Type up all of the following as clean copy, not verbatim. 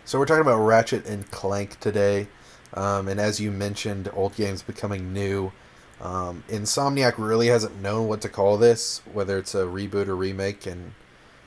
So we're talking about Ratchet and Clank today, and as you mentioned, old games becoming new. Insomniac really hasn't known what to call this, whether it's a reboot or remake, and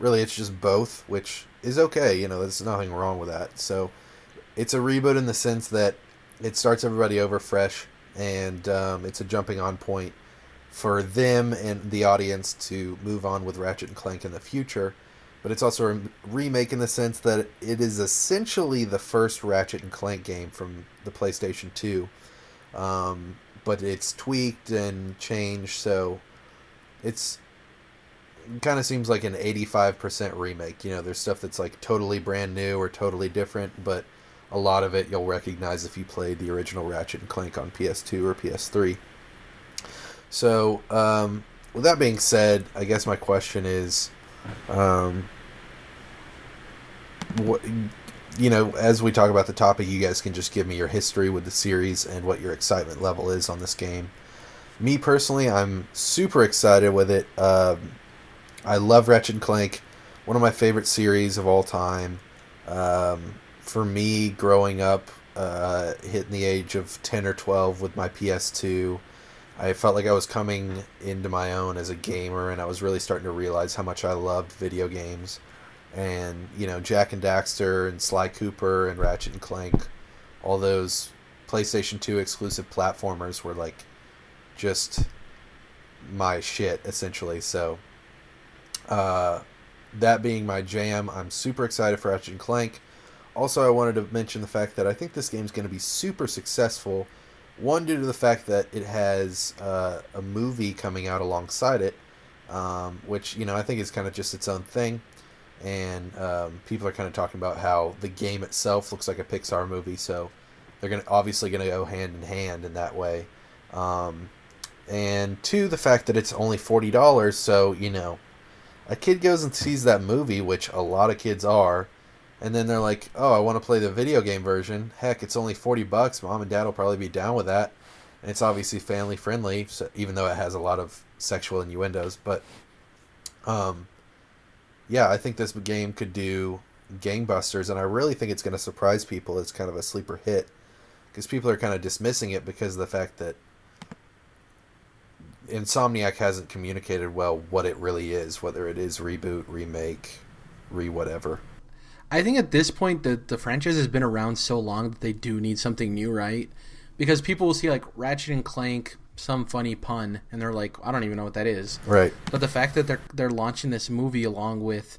really it's just both, which is okay. There's nothing wrong with that. So it's a reboot in the sense that it starts everybody over fresh, and it's a jumping on point for them and the audience to move on with Ratchet and Clank in the future. But it's also a remake in the sense that it is essentially the first Ratchet and Clank game from the PlayStation 2. But it's tweaked and changed, so it kind of seems like an 85% remake. There's stuff that's like totally brand new or totally different, but a lot of it you'll recognize if you played the original Ratchet and Clank on PS2 or PS3. So, with that being said, I guess my question is, what, as we talk about the topic, you guys can just give me your history with the series and what your excitement level is on this game. Me personally, I'm super excited with it. I love Ratchet and Clank, one of my favorite series of all time. For me, growing up, hitting the age of 10 or 12 with my PS2, I felt like I was coming into my own as a gamer, and I was really starting to realize how much I loved video games. And, Jak and Daxter and Sly Cooper and Ratchet and Clank, all those PlayStation 2 exclusive platformers were, like, just my shit, essentially. So, that being my jam, I'm super excited for Ratchet and Clank. Also, I wanted to mention the fact that I think this game's going to be super successful. One, due to the fact that it has a movie coming out alongside it, which, I think is kind of just its own thing. And people are kind of talking about how the game itself looks like a Pixar movie, so they're obviously going to go hand in hand in that way. And two, the fact that it's only $40, so, a kid goes and sees that movie, which a lot of kids are, and then they're like, oh, I want to play the video game version. Heck, it's only $40. Mom and Dad will probably be down with that. And it's obviously family friendly, so even though it has a lot of sexual innuendos. But, yeah, I think this game could do gangbusters, and I really think it's going to surprise people as kind of a sleeper hit. Because people are kind of dismissing it because of the fact that Insomniac hasn't communicated well what it really is, whether it is reboot, remake, whatever. I think at this point the franchise has been around so long that they do need something new, right? Because people will see like Ratchet and Clank, some funny pun, and they're like, I don't even know what that is. Right. But the fact that they're launching this movie along with,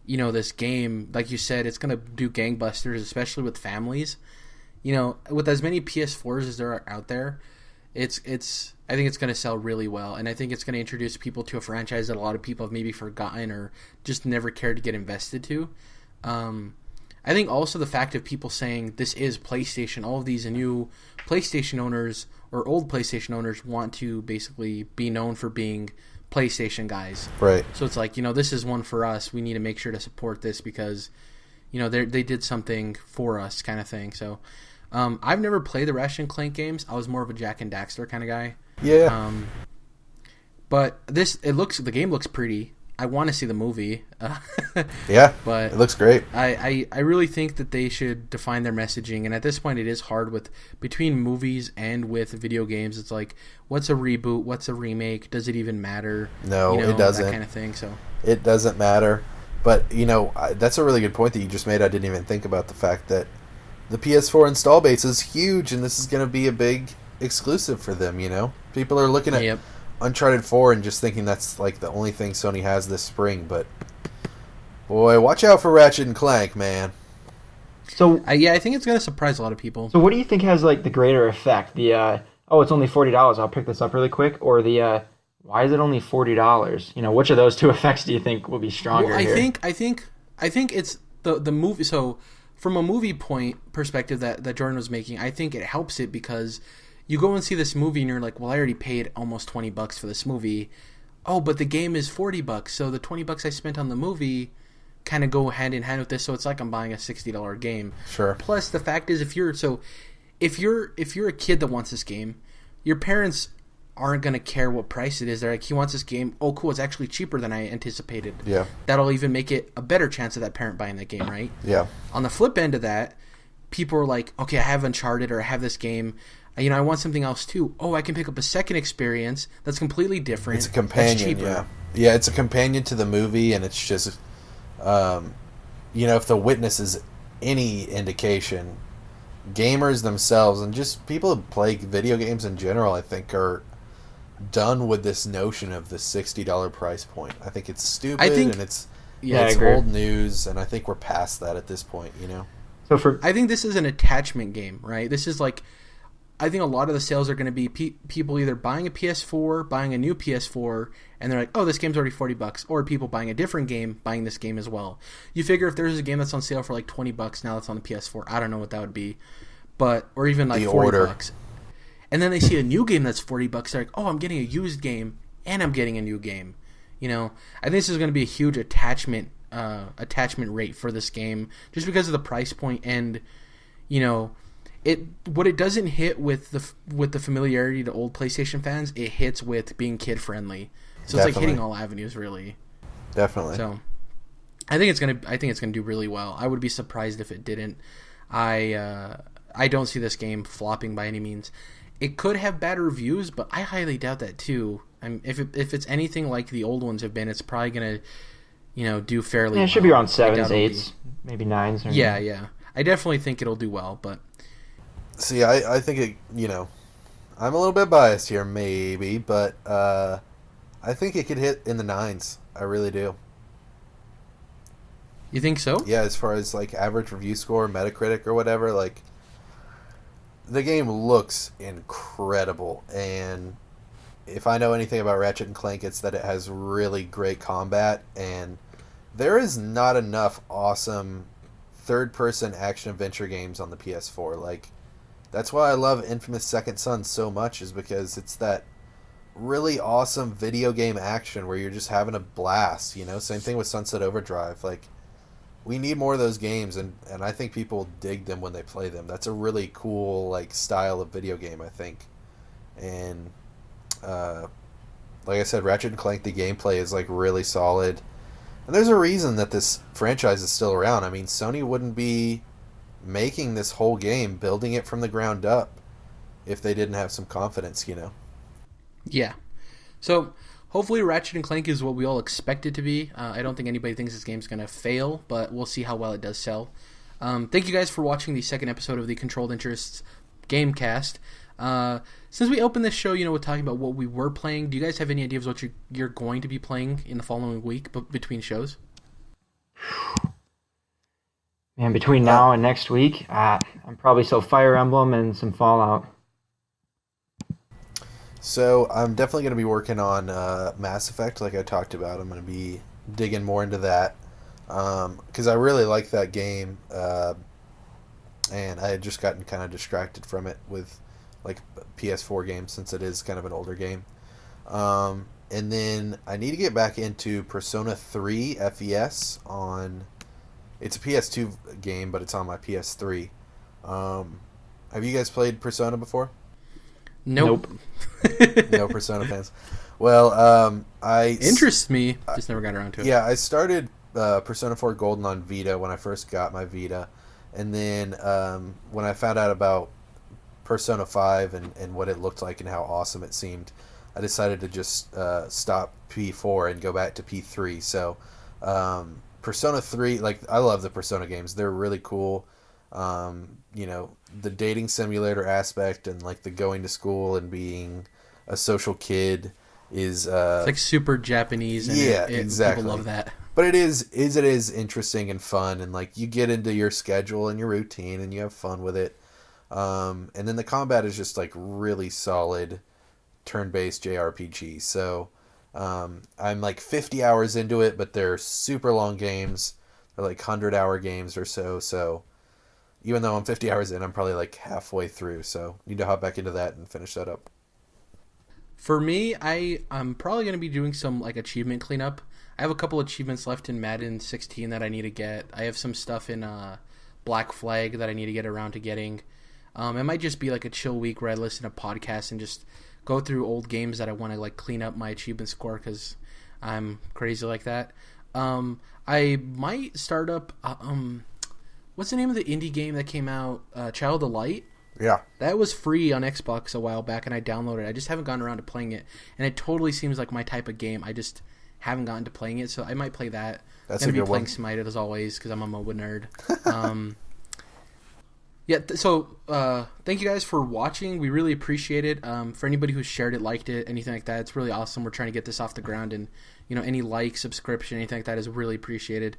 this game, like you said, it's gonna do gangbusters, especially with families. With as many PS4s as there are out there, it's I think it's gonna sell really well, and I think it's gonna introduce people to a franchise that a lot of people have maybe forgotten or just never cared to get invested to. I think also the fact of people saying this is PlayStation, all of these new PlayStation owners or old PlayStation owners want to basically be known for being PlayStation guys. Right. So it's like, this is one for us. We need to make sure to support this because, they did something for us kind of thing. So I've never played the Ratchet and Clank games. I was more of a Jak and Daxter kind of guy. Yeah. But the game looks pretty. I want to see the movie. Yeah, but it looks great. I really think that they should define their messaging, and at this point it is hard between movies and with video games. It's like, what's a reboot? What's a remake? Does it even matter? No, it doesn't. That kind of thing. So it doesn't matter. But, that's a really good point that you just made. I didn't even think about the fact that the PS4 install base is huge, and this is going to be a big exclusive for them, People are looking at Uncharted 4 and just thinking that's like the only thing Sony has this spring, but boy, watch out for Ratchet and Clank, man. So I think it's going to surprise a lot of people. So what do you think has like the greater effect? The it's only $40, I'll pick this up really quick, or the why is it only $40? Which of those two effects do you think will be stronger here? I think it's the movie. So from a movie point perspective that Jordan was making, I think it helps it because you go and see this movie and you're like, well, I already paid almost $20 for this movie. Oh, but the game is $40, so the $20 I spent on the movie kind of go hand in hand with this. So it's like I'm buying a $60 game. Sure. Plus, the fact is, if you're a kid that wants this game, your parents aren't going to care what price it is. They're like, he wants this game. Oh, cool. It's actually cheaper than I anticipated. Yeah. That'll even make it a better chance of that parent buying that game, right? Yeah. On the flip end of that, people are like, okay, I have Uncharted or I have this game. I want something else too. Oh, I can pick up a second experience that's completely different. It's a companion, yeah. Yeah, it's a companion to the movie, and it's just, if The Witness is any indication, gamers themselves and just people who play video games in general, I think, are done with this notion of the $60 price point. I think it's stupid, and it's old news, and I think we're past that at this point, So I think this is an attachment game, right? This is like, I think a lot of the sales are going to be people either buying a PS4, buying a new PS4, and they're like, oh, this game's already $40, or people buying a different game, buying this game as well. You figure if there's a game that's on sale for like $20 now that's on the PS4, I don't know what that would be, or even like $40. And then they see a new game that's $40, they're like, oh, I'm getting a used game, and I'm getting a new game. I think this is going to be a huge attachment rate for this game, just because of the price point, and what it doesn't hit with the familiarity to old PlayStation fans, it hits with being kid friendly. So Definitely. It's like hitting all avenues, really. Definitely. So I think it's gonna do really well. I would be surprised if it didn't. I don't see this game flopping by any means. It could have bad reviews, but I highly doubt that too. If it's anything like the old ones have been, it's probably gonna do fairly. Yeah, it should be around 7s, 8s, maybe 9s. Or yeah. I definitely think it'll do well, but. See, I think it, I'm a little bit biased here, maybe, but I think it could hit in the 9s. I really do. You think so? Yeah, as far as like average review score, Metacritic or whatever, like the game looks incredible, and if I know anything about Ratchet and Clank, it's that it has really great combat, and there is not enough awesome third-person action-adventure games on the PS4. Like, that's why I love Infamous Second Son so much, is because it's that really awesome video game action where you're just having a blast, Same thing with Sunset Overdrive. Like, we need more of those games, and I think people dig them when they play them. That's a really cool, like, style of video game, I think. And, like I said, Ratchet and Clank, the gameplay is, like, really solid. And there's a reason that this franchise is still around. I mean, Sony wouldn't be making this whole game, building it from the ground up, if they didn't have some confidence, Yeah. So hopefully Ratchet and Clank is what we all expect it to be. I don't think anybody thinks this game's going to fail, but we'll see how well it does sell. Thank you guys for watching the second episode of the Controlled Interests Gamecast. Since we opened this show, we're talking about what we were playing. Do you guys have any ideas what you're going to be playing in the following week between shows? And between now and next week, I'm probably still Fire Emblem and some Fallout. So I'm definitely going to be working on Mass Effect, like I talked about. I'm going to be digging more into that because I really like that game, and I had just gotten kind of distracted from it with like PS4 games since it is kind of an older game. And then I need to get back into Persona 3 FES on... It's a PS2 game, but it's on my PS3. Have you guys played Persona before? Nope. No Persona fans. Well, interests me. Just never got around to it. Yeah, I started Persona 4 Golden on Vita when I first got my Vita, and then when I found out about Persona 5 and what it looked like and how awesome it seemed, I decided to just stop P4 and go back to P3. So Persona 3, like, I love the Persona games. They're really cool. The dating simulator aspect and like the going to school and being a social kid is it's like super Japanese, and exactly. People love that. But it is interesting and fun, and like you get into your schedule and your routine and you have fun with it. And then the combat is just like really solid turn-based JRPG. So I'm like 50 hours into it, but they're super long games. They're like 100-hour games or so. So even though I'm 50 hours in, I'm probably like halfway through. So need to hop back into that and finish that up. For me, I'm probably going to be doing some like achievement cleanup. I have a couple achievements left in Madden 16 that I need to get. I have some stuff in Black Flag that I need to get around to getting. It might just be like a chill week where I listen to podcasts and just go through old games that I want to like clean up my achievement score because I'm crazy like that. I might start up. What's the name of the indie game that came out? Child of Light. Yeah. That was free on Xbox a while back, and I downloaded it. I just haven't gotten around to playing it, and it totally seems like my type of game. I just haven't gotten to playing it, so I might play that. That's I'm a gonna good be playing one. Smite as always because I'm a MOBA nerd. Yeah, so thank you guys for watching. We really appreciate it. For anybody who shared it, liked it, anything like that, it's really awesome. We're trying to get this off the ground, and any like, subscription, anything like that is really appreciated.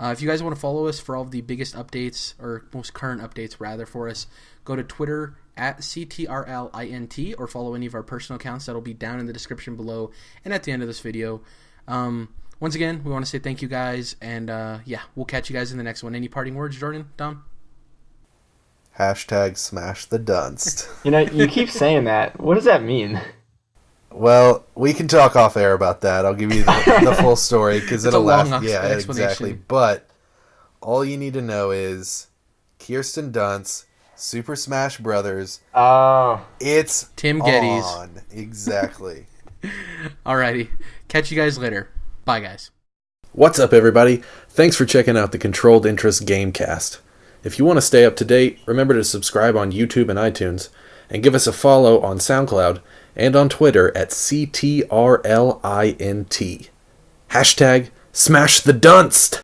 If you guys want to follow us for all of the biggest updates, or most current updates rather, for us, go to Twitter at CTRLINT, or follow any of our personal accounts. That'll be down in the description below and at the end of this video. Once again, we want to say thank you guys, and we'll catch you guys in the next one. Any parting words, Jordan, Dom? Hashtag smash the dunst. You keep saying that. What does that mean? Well, we can talk off air about that. I'll give you the full story because it'll long last. Yeah, explanation. exactly. But all you need to know is Kirsten Dunst, Super Smash Brothers. Oh. It's Tim Geddes. on. Exactly. Alrighty. Catch you guys later. Bye, guys. What's up, everybody? Thanks for checking out the Controlled Interest Gamecast. If you want to stay up to date, remember to subscribe on YouTube and iTunes, and give us a follow on SoundCloud and on Twitter at CTRLINT. Hashtag smash the dunst!